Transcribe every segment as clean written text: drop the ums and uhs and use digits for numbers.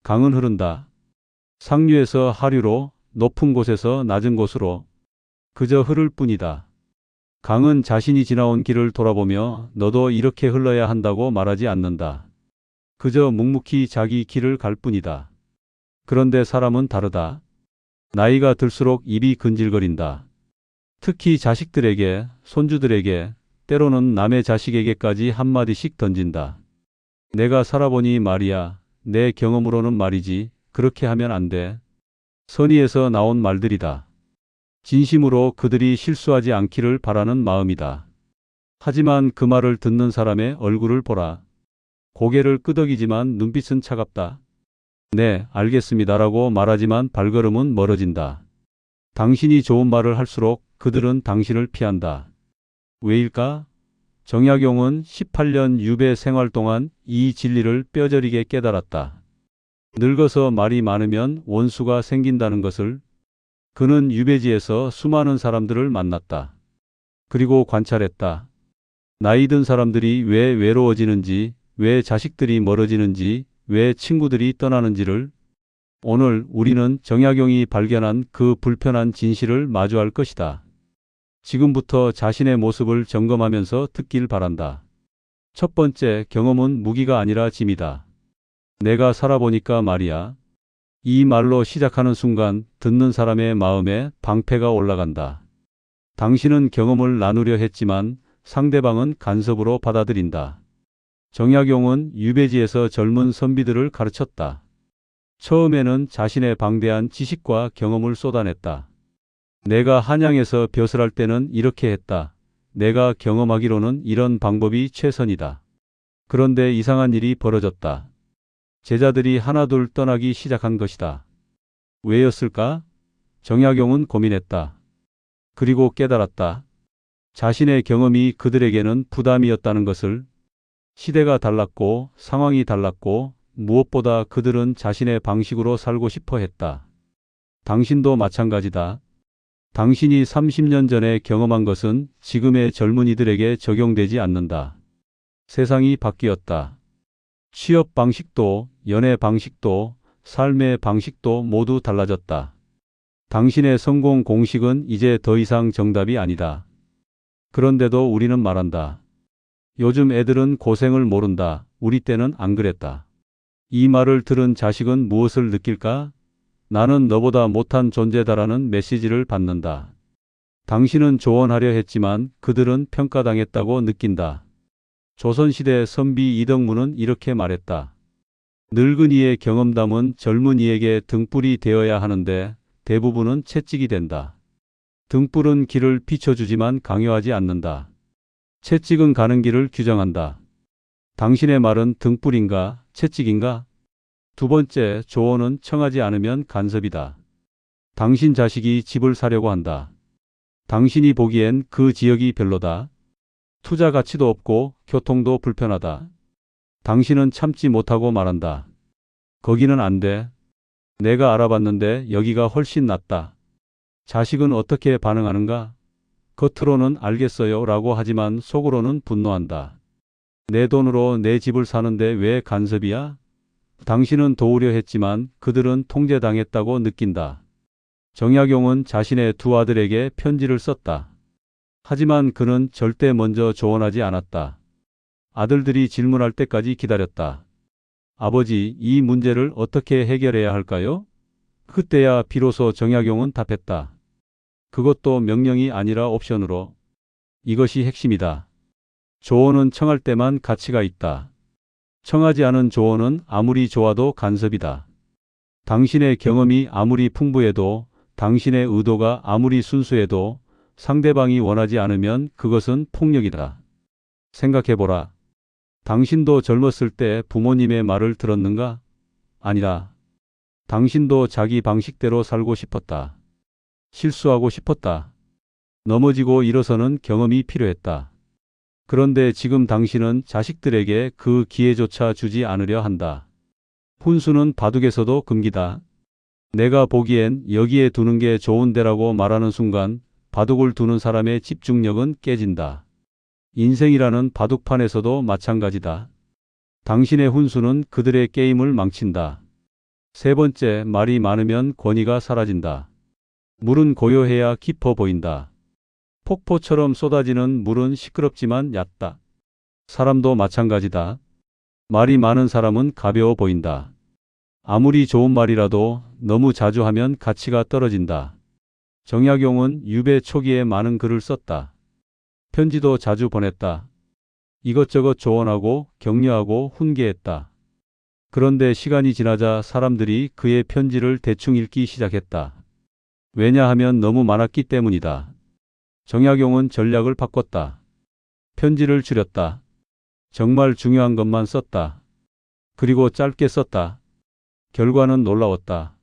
강은 흐른다. 상류에서 하류로, 높은 곳에서 낮은 곳으로 그저 흐를 뿐이다. 강은 자신이 지나온 길을 돌아보며 너도 이렇게 흘러야 한다고 말하지 않는다. 그저 묵묵히 자기 길을 갈 뿐이다. 그런데 사람은 다르다. 나이가 들수록 입이 근질거린다. 특히 자식들에게, 손주들에게, 때로는 남의 자식에게까지 한마디씩 던진다. 내가 살아보니 말이야, 내 경험으로는 말이지, 그렇게 하면 안 돼. 선의에서 나온 말들이다. 진심으로 그들이 실수하지 않기를 바라는 마음이다. 하지만 그 말을 듣는 사람의 얼굴을 보라. 고개를 끄덕이지만 눈빛은 차갑다. 네, 알겠습니다라고 말하지만 발걸음은 멀어진다. 당신이 좋은 말을 할수록 그들은 당신을 피한다. 왜일까? 정약용은 18년 유배 생활 동안 이 진리를 뼈저리게 깨달았다. 늙어서 말이 많으면 원수가 생긴다는 것을. 그는 유배지에서 수많은 사람들을 만났다. 그리고 관찰했다. 나이 든 사람들이 왜 외로워지는지, 왜 자식들이 멀어지는지, 왜 친구들이 떠나는지를. 오늘 우리는 정약용이 발견한 그 불편한 진실을 마주할 것이다. 지금부터 자신의 모습을 점검하면서 듣길 바란다. 첫 번째, 경험은 무기가 아니라 짐이다. 내가 살아보니까 말이야. 이 말로 시작하는 순간 듣는 사람의 마음에 방패가 올라간다. 당신은 경험을 나누려 했지만 상대방은 간섭으로 받아들인다. 정약용은 유배지에서 젊은 선비들을 가르쳤다. 처음에는 자신의 방대한 지식과 경험을 쏟아냈다. 내가 한양에서 벼슬 할 때는 이렇게 했다. 내가 경험하기로는 이런 방법이 최선이다. 그런데 이상한 일이 벌어졌다. 제자들이 하나둘 떠나기 시작한 것이다. 왜였을까? 정약용은 고민했다. 그리고 깨달았다. 자신의 경험이 그들에게는 부담이었다는 것을. 시대가 달랐고 상황이 달랐고 무엇보다 그들은 자신의 방식으로 살고 싶어 했다. 당신도 마찬가지다. 당신이 30년 전에 경험한 것은 지금의 젊은이들에게 적용되지 않는다. 세상이 바뀌었다. 취업 방식도, 연애 방식도, 삶의 방식도 모두 달라졌다. 당신의 성공 공식은 이제 더 이상 정답이 아니다. 그런데도 우리는 말한다. 요즘 애들은 고생을 모른다. 우리 때는 안 그랬다. 이 말을 들은 자식은 무엇을 느낄까? 나는 너보다 못한 존재다라는 메시지를 받는다. 당신은 조언하려 했지만 그들은 평가당했다고 느낀다. 조선시대 선비 이덕무는 이렇게 말했다. 늙은이의 경험담은 젊은이에게 등불이 되어야 하는데 대부분은 채찍이 된다. 등불은 길을 비춰주지만 강요하지 않는다. 채찍은 가는 길을 규정한다. 당신의 말은 등불인가, 채찍인가? 두 번째, 조언은 청하지 않으면 간섭이다. 당신 자식이 집을 사려고 한다. 당신이 보기엔 그 지역이 별로다. 투자 가치도 없고 교통도 불편하다. 당신은 참지 못하고 말한다. 거기는 안 돼. 내가 알아봤는데 여기가 훨씬 낫다. 자식은 어떻게 반응하는가? 겉으로는 알겠어요 라고 하지만 속으로는 분노한다. 내 돈으로 내 집을 사는데 왜 간섭이야? 당신은 도우려 했지만 그들은 통제당했다고 느낀다. 정약용은 자신의 두 아들에게 편지를 썼다. 하지만 그는 절대 먼저 조언하지 않았다. 아들들이 질문할 때까지 기다렸다. 아버지, 이 문제를 어떻게 해결해야 할까요? 그때야 비로소 정약용은 답했다. 그것도 명령이 아니라 옵션으로. 이것이 핵심이다. 조언은 청할 때만 가치가 있다. 청하지 않은 조언은 아무리 좋아도 간섭이다. 당신의 경험이 아무리 풍부해도, 당신의 의도가 아무리 순수해도 상대방이 원하지 않으면 그것은 폭력이다. 생각해보라. 당신도 젊었을 때 부모님의 말을 들었는가? 아니라. 당신도 자기 방식대로 살고 싶었다. 실수하고 싶었다. 넘어지고 일어서는 경험이 필요했다. 그런데 지금 당신은 자식들에게 그 기회조차 주지 않으려 한다. 훈수는 바둑에서도 금기다. 내가 보기엔 여기에 두는 게 좋은데라고 말하는 순간 바둑을 두는 사람의 집중력은 깨진다. 인생이라는 바둑판에서도 마찬가지다. 당신의 훈수는 그들의 게임을 망친다. 세 번째, 말이 많으면 권위가 사라진다. 물은 고요해야 깊어 보인다. 폭포처럼 쏟아지는 물은 시끄럽지만 얕다. 사람도 마찬가지다. 말이 많은 사람은 가벼워 보인다. 아무리 좋은 말이라도 너무 자주 하면 가치가 떨어진다. 정약용은 유배 초기에 많은 글을 썼다. 편지도 자주 보냈다. 이것저것 조언하고 격려하고 훈계했다. 그런데 시간이 지나자 사람들이 그의 편지를 대충 읽기 시작했다. 왜냐하면 너무 많았기 때문이다. 정약용은 전략을 바꿨다. 편지를 줄였다. 정말 중요한 것만 썼다. 그리고 짧게 썼다. 결과는 놀라웠다.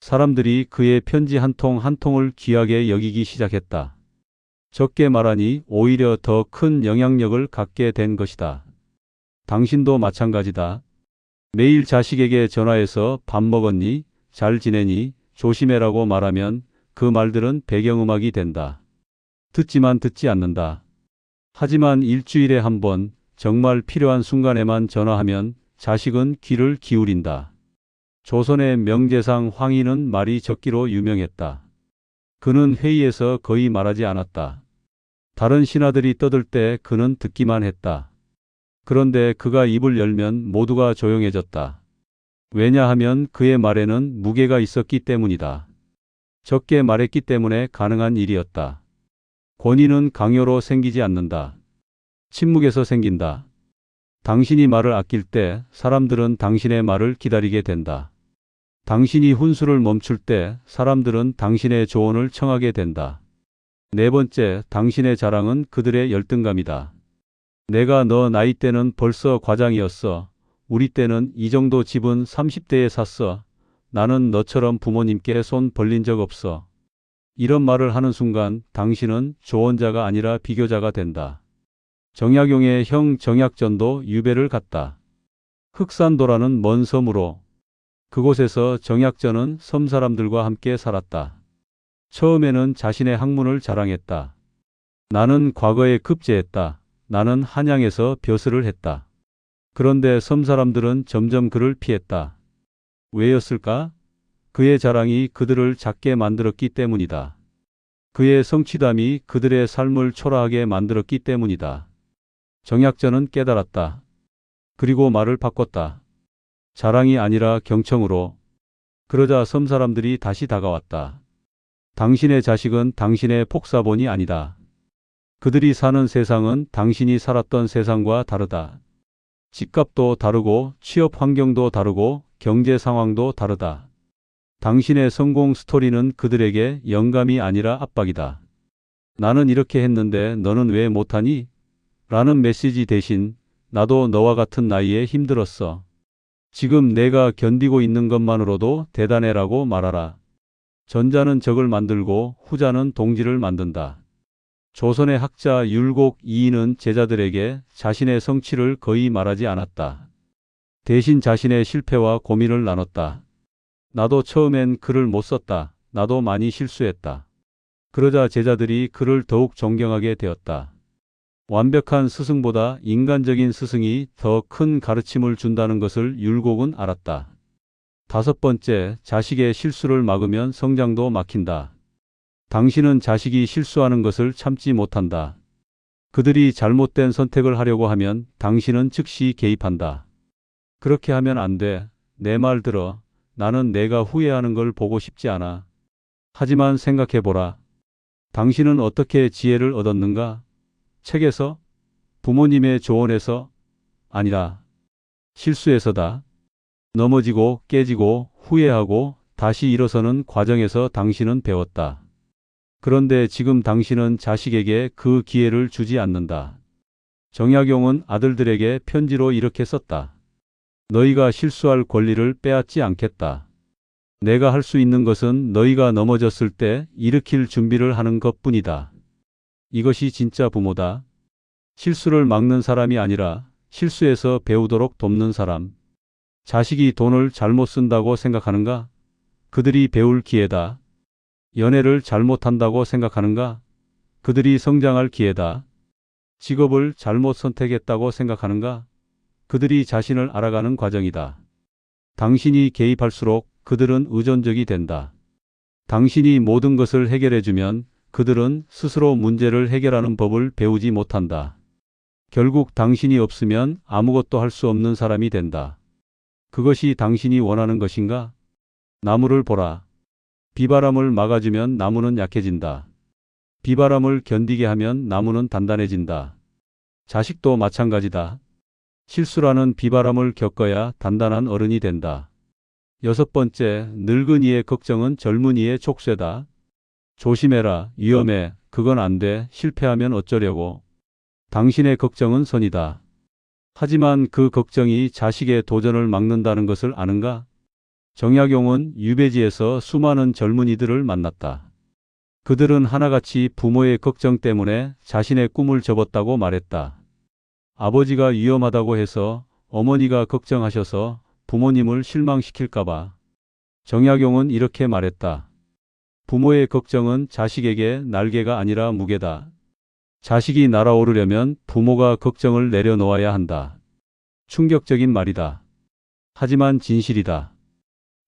사람들이 그의 편지 한 통 한 통을 귀하게 여기기 시작했다. 적게 말하니 오히려 더 큰 영향력을 갖게 된 것이다. 당신도 마찬가지다. 매일 자식에게 전화해서 밥 먹었니? 잘 지내니? 조심해라고 말하면 그 말들은 배경음악이 된다. 듣지만 듣지 않는다. 하지만 일주일에 한 번, 정말 필요한 순간에만 전화하면 자식은 귀를 기울인다. 조선의 명재상 황희는 말이 적기로 유명했다. 그는 회의에서 거의 말하지 않았다. 다른 신하들이 떠들 때 그는 듣기만 했다. 그런데 그가 입을 열면 모두가 조용해졌다. 왜냐하면 그의 말에는 무게가 있었기 때문이다. 적게 말했기 때문에 가능한 일이었다. 권위는 강요로 생기지 않는다. 침묵에서 생긴다. 당신이 말을 아낄 때 사람들은 당신의 말을 기다리게 된다. 당신이 훈수를 멈출 때 사람들은 당신의 조언을 청하게 된다. 네 번째, 당신의 자랑은 그들의 열등감이다. 내가 너 나이 때는 벌써 과장이었어. 우리 때는 이 정도 집은 30대에 샀어. 나는 너처럼 부모님께 손 벌린 적 없어. 이런 말을 하는 순간 당신은 조언자가 아니라 비교자가 된다. 정약용의 형 정약전도 유배를 갔다. 흑산도라는 먼 섬으로. 그곳에서 정약전은 섬 사람들과 함께 살았다. 처음에는 자신의 학문을 자랑했다. 나는 과거에 급제했다. 나는 한양에서 벼슬을 했다. 그런데 섬 사람들은 점점 그를 피했다. 왜였을까? 그의 자랑이 그들을 작게 만들었기 때문이다. 그의 성취담이 그들의 삶을 초라하게 만들었기 때문이다. 정약전은 깨달았다. 그리고 말을 바꿨다. 자랑이 아니라 경청으로. 그러자 섬 사람들이 다시 다가왔다. 당신의 자식은 당신의 폭사본이 아니다. 그들이 사는 세상은 당신이 살았던 세상과 다르다. 집값도 다르고 취업 환경도 다르고 경제 상황도 다르다. 당신의 성공 스토리는 그들에게 영감이 아니라 압박이다. 나는 이렇게 했는데 너는 왜 못하니? 라는 메시지 대신 나도 너와 같은 나이에 힘들었어. 지금 내가 견디고 있는 것만으로도 대단해라고 말하라. 전자는 적을 만들고 후자는 동지를 만든다. 조선의 학자 율곡 이인은 제자들에게 자신의 성취를 거의 말하지 않았다. 대신 자신의 실패와 고민을 나눴다. 나도 처음엔 글을 못 썼다. 나도 많이 실수했다. 그러자 제자들이 그를 더욱 존경하게 되었다. 완벽한 스승보다 인간적인 스승이 더 큰 가르침을 준다는 것을 율곡은 알았다. 다섯 번째, 자식의 실수를 막으면 성장도 막힌다. 당신은 자식이 실수하는 것을 참지 못한다. 그들이 잘못된 선택을 하려고 하면 당신은 즉시 개입한다. 그렇게 하면 안 돼. 내 말 들어. 나는 내가 후회하는 걸 보고 싶지 않아. 하지만 생각해보라. 당신은 어떻게 지혜를 얻었는가? 책에서? 부모님의 조언에서? 아니라 실수에서다. 넘어지고 깨지고 후회하고 다시 일어서는 과정에서 당신은 배웠다. 그런데 지금 당신은 자식에게 그 기회를 주지 않는다. 정약용은 아들들에게 편지로 이렇게 썼다. 너희가 실수할 권리를 빼앗지 않겠다. 내가 할 수 있는 것은 너희가 넘어졌을 때 일으킬 준비를 하는 것뿐이다. 이것이 진짜 부모다. 실수를 막는 사람이 아니라 실수에서 배우도록 돕는 사람. 자식이 돈을 잘못 쓴다고 생각하는가? 그들이 배울 기회다. 연애를 잘못한다고 생각하는가? 그들이 성장할 기회다. 직업을 잘못 선택했다고 생각하는가? 그들이 자신을 알아가는 과정이다. 당신이 개입할수록 그들은 의존적이 된다. 당신이 모든 것을 해결해주면 그들은 스스로 문제를 해결하는 법을 배우지 못한다. 결국 당신이 없으면 아무것도 할 수 없는 사람이 된다. 그것이 당신이 원하는 것인가? 나무를 보라. 비바람을 막아주면 나무는 약해진다. 비바람을 견디게 하면 나무는 단단해진다. 자식도 마찬가지다. 실수라는 비바람을 겪어야 단단한 어른이 된다. 6번째, 늙은이의 걱정은 젊은이의 족쇄다. 조심해라, 위험해, 그건 안 돼, 실패하면 어쩌려고. 당신의 걱정은 선이다. 하지만 그 걱정이 자식의 도전을 막는다는 것을 아는가? 정약용은 유배지에서 수많은 젊은이들을 만났다. 그들은 하나같이 부모의 걱정 때문에 자신의 꿈을 접었다고 말했다. 아버지가 위험하다고 해서, 어머니가 걱정하셔서 부모님을 실망시킬까봐. 정약용은 이렇게 말했다. 부모의 걱정은 자식에게 날개가 아니라 무게다. 자식이 날아오르려면 부모가 걱정을 내려놓아야 한다. 충격적인 말이다. 하지만 진실이다.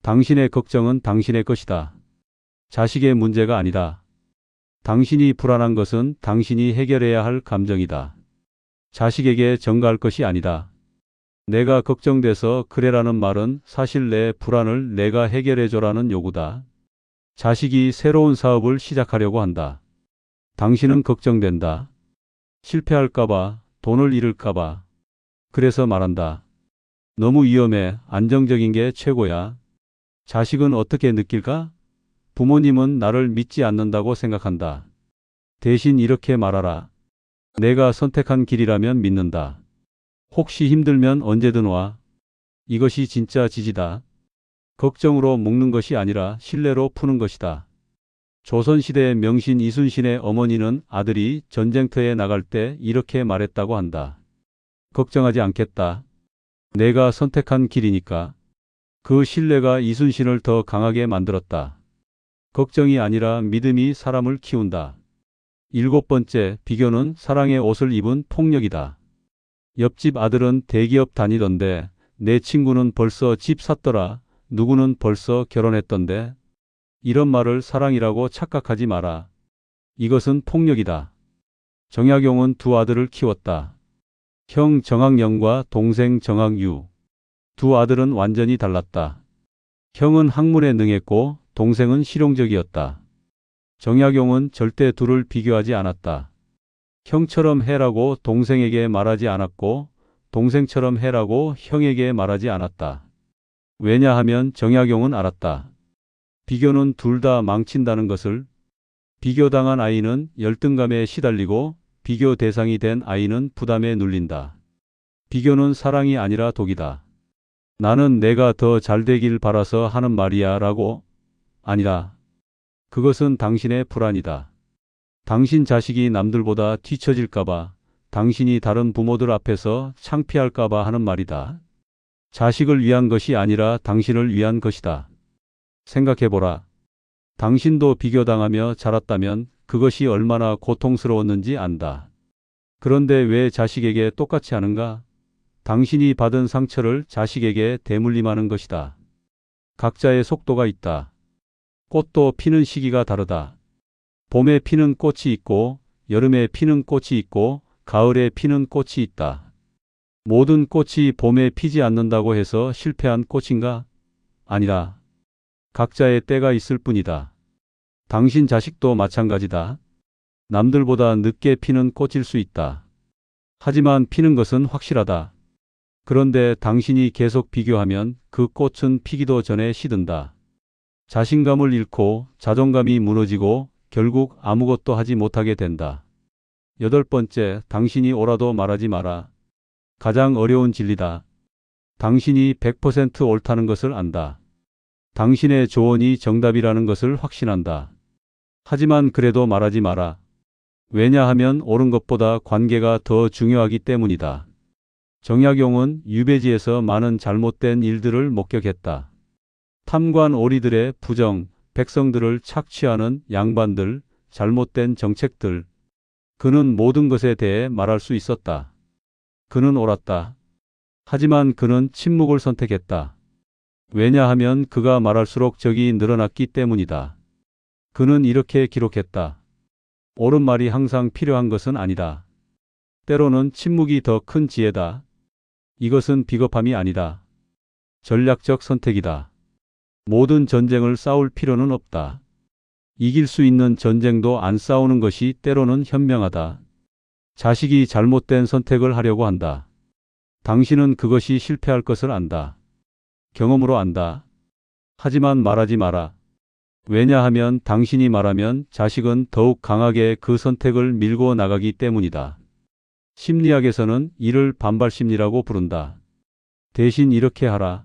당신의 걱정은 당신의 것이다. 자식의 문제가 아니다. 당신이 불안한 것은 당신이 해결해야 할 감정이다. 자식에게 전가할 것이 아니다. 내가 걱정돼서 그래라는 말은 사실 내 불안을 내가 해결해줘라는 요구다. 자식이 새로운 사업을 시작하려고 한다. 당신은 걱정된다. 실패할까봐, 돈을 잃을까봐. 그래서 말한다. 너무 위험해, 안정적인 게 최고야. 자식은 어떻게 느낄까? 부모님은 나를 믿지 않는다고 생각한다. 대신 이렇게 말하라. 내가 선택한 길이라면 믿는다. 혹시 힘들면 언제든 와. 이것이 진짜 지지다. 걱정으로 묶는 것이 아니라 신뢰로 푸는 것이다. 조선시대의 명신 이순신의 어머니는 아들이 전쟁터에 나갈 때 이렇게 말했다고 한다. 걱정하지 않겠다. 내가 선택한 길이니까. 그 신뢰가 이순신을 더 강하게 만들었다. 걱정이 아니라 믿음이 사람을 키운다. 7번째, 비교는 사랑의 옷을 입은 폭력이다. 옆집 아들은 대기업 다니던데 내 친구는 벌써 집 샀더라. 누구는 벌써 결혼했던데. 이런 말을 사랑이라고 착각하지 마라. 이것은 폭력이다. 정약용은 두 아들을 키웠다. 형 정학영과 동생 정학유. 두 아들은 완전히 달랐다. 형은 학문에 능했고 동생은 실용적이었다. 정약용은 절대 둘을 비교하지 않았다. 형처럼 해라고 동생에게 말하지 않았고 동생처럼 해라고 형에게 말하지 않았다. 왜냐하면 정약용은 알았다. 비교는 둘 다 망친다는 것을. 비교당한 아이는 열등감에 시달리고 비교 대상이 된 아이는 부담에 눌린다. 비교는 사랑이 아니라 독이다. 나는 내가 더 잘되길 바라서 하는 말이야 라고. 아니라. 그것은 당신의 불안이다. 당신 자식이 남들보다 뒤처질까봐, 당신이 다른 부모들 앞에서 창피할까봐 하는 말이다. 자식을 위한 것이 아니라 당신을 위한 것이다. 생각해보라. 당신도 비교당하며 자랐다면 그것이 얼마나 고통스러웠는지 안다. 그런데 왜 자식에게 똑같이 하는가? 당신이 받은 상처를 자식에게 대물림하는 것이다. 각자의 속도가 있다. 꽃도 피는 시기가 다르다. 봄에 피는 꽃이 있고 여름에 피는 꽃이 있고 가을에 피는 꽃이 있다. 모든 꽃이 봄에 피지 않는다고 해서 실패한 꽃인가? 아니다. 각자의 때가 있을 뿐이다. 당신 자식도 마찬가지다. 남들보다 늦게 피는 꽃일 수 있다. 하지만 피는 것은 확실하다. 그런데 당신이 계속 비교하면 그 꽃은 피기도 전에 시든다. 자신감을 잃고 자존감이 무너지고 결국 아무것도 하지 못하게 된다. 8번째, 당신이 옳아도 말하지 마라. 가장 어려운 진리다. 당신이 100% 옳다는 것을 안다. 당신의 조언이 정답이라는 것을 확신한다. 하지만 그래도 말하지 마라. 왜냐하면 옳은 것보다 관계가 더 중요하기 때문이다. 정약용은 유배지에서 많은 잘못된 일들을 목격했다. 탐관 오리들의 부정, 백성들을 착취하는 양반들, 잘못된 정책들. 그는 모든 것에 대해 말할 수 있었다. 그는 옳았다. 하지만 그는 침묵을 선택했다. 왜냐하면 그가 말할수록 적이 늘어났기 때문이다. 그는 이렇게 기록했다. 옳은 말이 항상 필요한 것은 아니다. 때로는 침묵이 더 큰 지혜다. 이것은 비겁함이 아니다. 전략적 선택이다. 모든 전쟁을 싸울 필요는 없다. 이길 수 있는 전쟁도 안 싸우는 것이 때로는 현명하다. 자식이 잘못된 선택을 하려고 한다. 당신은 그것이 실패할 것을 안다. 경험으로 안다. 하지만 말하지 마라. 왜냐하면 당신이 말하면 자식은 더욱 강하게 그 선택을 밀고 나가기 때문이다. 심리학에서는 이를 반발 심리라고 부른다. 대신 이렇게 하라.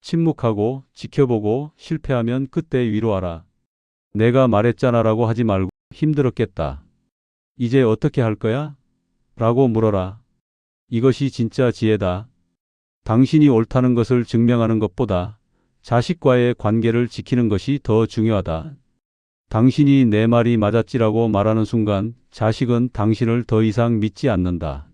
침묵하고 지켜보고 실패하면 그때 위로하라. 내가 말했잖아라고 하지 말고 힘들었겠다. 이제 어떻게 할 거야? 라고 물어라. 이것이 진짜 지혜다. 당신이 옳다는 것을 증명하는 것보다 자식과의 관계를 지키는 것이 더 중요하다. 당신이 내 말이 맞았지라고 말하는 순간 자식은 당신을 더 이상 믿지 않는다.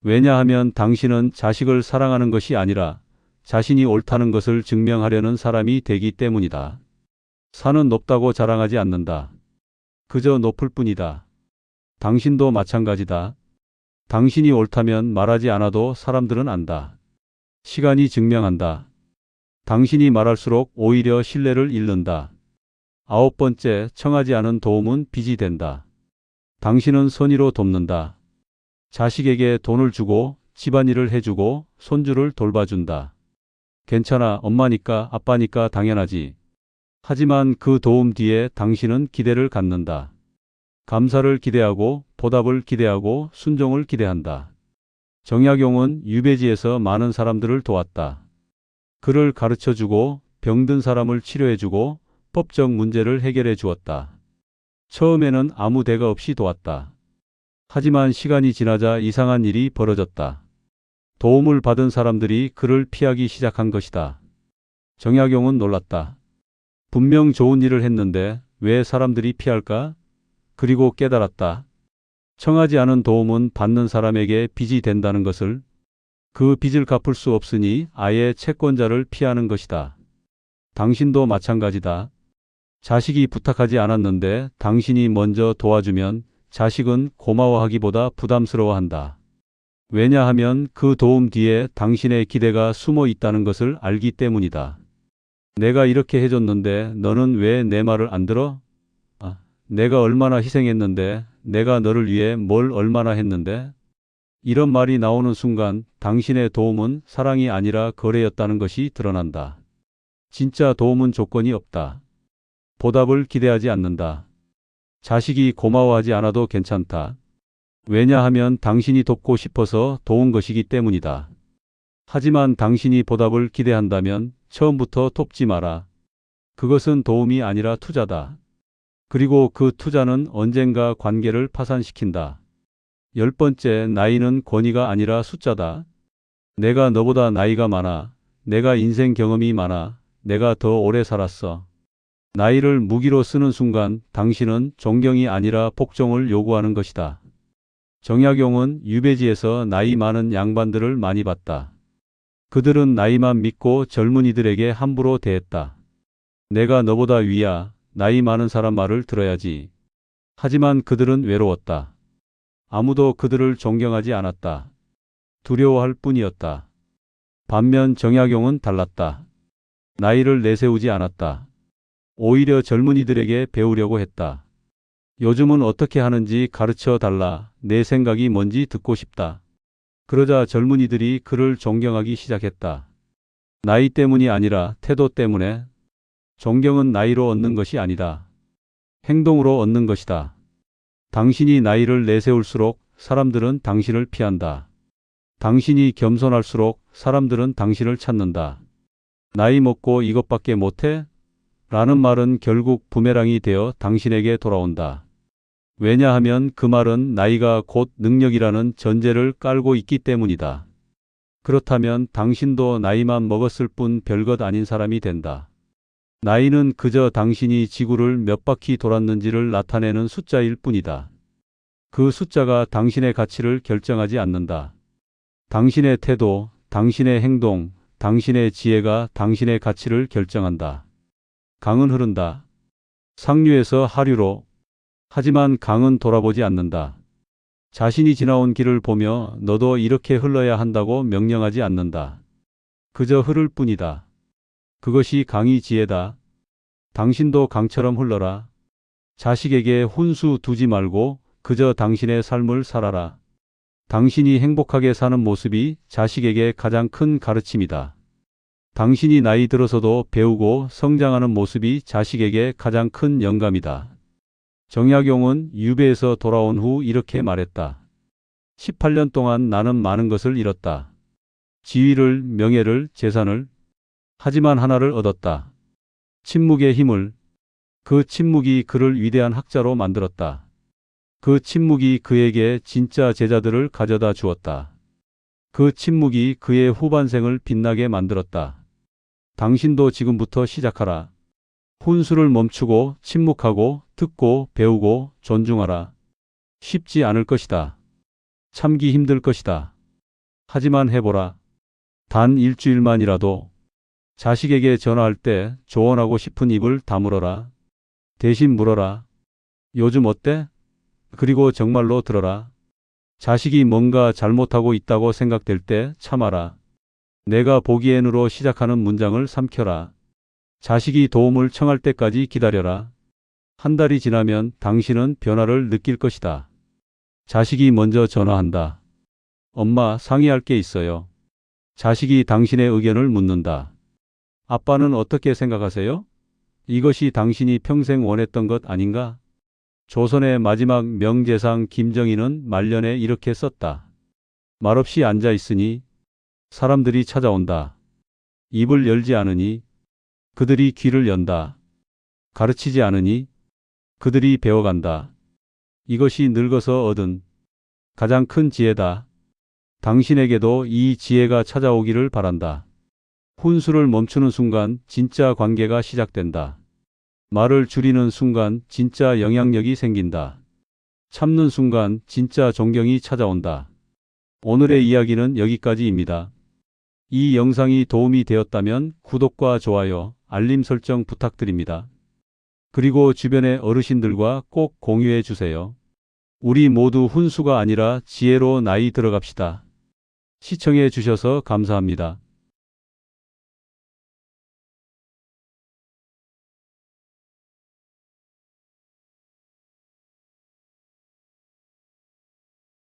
왜냐하면 당신은 자식을 사랑하는 것이 아니라 자신이 옳다는 것을 증명하려는 사람이 되기 때문이다. 산은 높다고 자랑하지 않는다. 그저 높을 뿐이다. 당신도 마찬가지다. 당신이 옳다면 말하지 않아도 사람들은 안다. 시간이 증명한다. 당신이 말할수록 오히려 신뢰를 잃는다. 9번째, 청하지 않은 도움은 빚이 된다. 당신은 선의로 돕는다. 자식에게 돈을 주고 집안일을 해주고 손주를 돌봐준다. 괜찮아, 엄마니까 아빠니까 당연하지. 하지만 그 도움 뒤에 당신은 기대를 갖는다. 감사를 기대하고 보답을 기대하고 순종을 기대한다. 정약용은 유배지에서 많은 사람들을 도왔다. 그를 가르쳐주고 병든 사람을 치료해주고 법적 문제를 해결해 주었다. 처음에는 아무 대가 없이 도왔다. 하지만 시간이 지나자 이상한 일이 벌어졌다. 도움을 받은 사람들이 그를 피하기 시작한 것이다. 정약용은 놀랐다. 분명 좋은 일을 했는데 왜 사람들이 피할까? 그리고 깨달았다. 청하지 않은 도움은 받는 사람에게 빚이 된다는 것을. 그 빚을 갚을 수 없으니 아예 채권자를 피하는 것이다. 당신도 마찬가지다. 자식이 부탁하지 않았는데 당신이 먼저 도와주면 자식은 고마워하기보다 부담스러워한다. 왜냐하면 그 도움 뒤에 당신의 기대가 숨어 있다는 것을 알기 때문이다. 내가 이렇게 해줬는데 너는 왜 내 말을 안 들어? 내가 얼마나 희생했는데, 내가 너를 위해 뭘 얼마나 했는데? 이런 말이 나오는 순간 당신의 도움은 사랑이 아니라 거래였다는 것이 드러난다. 진짜 도움은 조건이 없다. 보답을 기대하지 않는다. 자식이 고마워하지 않아도 괜찮다. 왜냐하면 당신이 돕고 싶어서 도운 것이기 때문이다. 하지만 당신이 보답을 기대한다면 처음부터 돕지 마라. 그것은 도움이 아니라 투자다. 그리고 그 투자는 언젠가 관계를 파산시킨다. 10번째, 나이는 권위가 아니라 숫자다. 내가 너보다 나이가 많아. 내가 인생 경험이 많아. 내가 더 오래 살았어. 나이를 무기로 쓰는 순간 당신은 존경이 아니라 복종을 요구하는 것이다. 정약용은 유배지에서 나이 많은 양반들을 많이 봤다. 그들은 나이만 믿고 젊은이들에게 함부로 대했다. 내가 너보다 위야. 나이 많은 사람 말을 들어야지. 하지만 그들은 외로웠다. 아무도 그들을 존경하지 않았다. 두려워할 뿐이었다. 반면 정약용은 달랐다. 나이를 내세우지 않았다. 오히려 젊은이들에게 배우려고 했다. 요즘은 어떻게 하는지 가르쳐 달라. 내 생각이 뭔지 듣고 싶다. 그러자 젊은이들이 그를 존경하기 시작했다. 나이 때문이 아니라 태도 때문에. 존경은 나이로 얻는 것이 아니다. 행동으로 얻는 것이다. 당신이 나이를 내세울수록 사람들은 당신을 피한다. 당신이 겸손할수록 사람들은 당신을 찾는다. 나이 먹고 이것밖에 못해? 라는 말은 결국 부메랑이 되어 당신에게 돌아온다. 왜냐하면 그 말은 나이가 곧 능력이라는 전제를 깔고 있기 때문이다. 그렇다면 당신도 나이만 먹었을 뿐 별것 아닌 사람이 된다. 나이는 그저 당신이 지구를 몇 바퀴 돌았는지를 나타내는 숫자일 뿐이다. 그 숫자가 당신의 가치를 결정하지 않는다. 당신의 태도, 당신의 행동, 당신의 지혜가 당신의 가치를 결정한다. 강은 흐른다. 상류에서 하류로. 하지만 강은 돌아보지 않는다. 자신이 지나온 길을 보며 너도 이렇게 흘러야 한다고 명령하지 않는다. 그저 흐를 뿐이다. 그것이 강의 지혜다. 당신도 강처럼 흘러라. 자식에게 혼수 두지 말고 그저 당신의 삶을 살아라. 당신이 행복하게 사는 모습이 자식에게 가장 큰 가르침이다. 당신이 나이 들어서도 배우고 성장하는 모습이 자식에게 가장 큰 영감이다. 정약용은 유배에서 돌아온 후 이렇게 말했다. 18년 동안 나는 많은 것을 잃었다. 지위를, 명예를, 재산을. 하지만 하나를 얻었다. 침묵의 힘을. 그 침묵이 그를 위대한 학자로 만들었다. 그 침묵이 그에게 진짜 제자들을 가져다 주었다. 그 침묵이 그의 후반생을 빛나게 만들었다. 당신도 지금부터 시작하라. 혼수를 멈추고 침묵하고 듣고 배우고 존중하라. 쉽지 않을 것이다. 참기 힘들 것이다. 하지만 해보라. 단 일주일만이라도. 자식에게 전화할 때 조언하고 싶은 입을 다물어라. 대신 물어라. 요즘 어때? 그리고 정말로 들어라. 자식이 뭔가 잘못하고 있다고 생각될 때 참아라. 내가 보기엔으로 시작하는 문장을 삼켜라. 자식이 도움을 청할 때까지 기다려라. 한 달이 지나면 당신은 변화를 느낄 것이다. 자식이 먼저 전화한다. 엄마, 상의할 게 있어요. 자식이 당신의 의견을 묻는다. 아빠는 어떻게 생각하세요? 이것이 당신이 평생 원했던 것 아닌가? 조선의 마지막 명재상 김정희는 말년에 이렇게 썼다. 말없이 앉아 있으니 사람들이 찾아온다. 입을 열지 않으니 그들이 귀를 연다. 가르치지 않으니 그들이 배워간다. 이것이 늙어서 얻은 가장 큰 지혜다. 당신에게도 이 지혜가 찾아오기를 바란다. 혼수를 멈추는 순간 진짜 관계가 시작된다. 말을 줄이는 순간 진짜 영향력이 생긴다. 참는 순간 진짜 존경이 찾아온다. 오늘의 이야기는 여기까지입니다. 이 영상이 도움이 되었다면 구독과 좋아요, 알림 설정 부탁드립니다. 그리고 주변의 어르신들과 꼭 공유해 주세요. 우리 모두 훈수가 아니라 지혜로 나이 들어갑시다. 시청해 주셔서 감사합니다.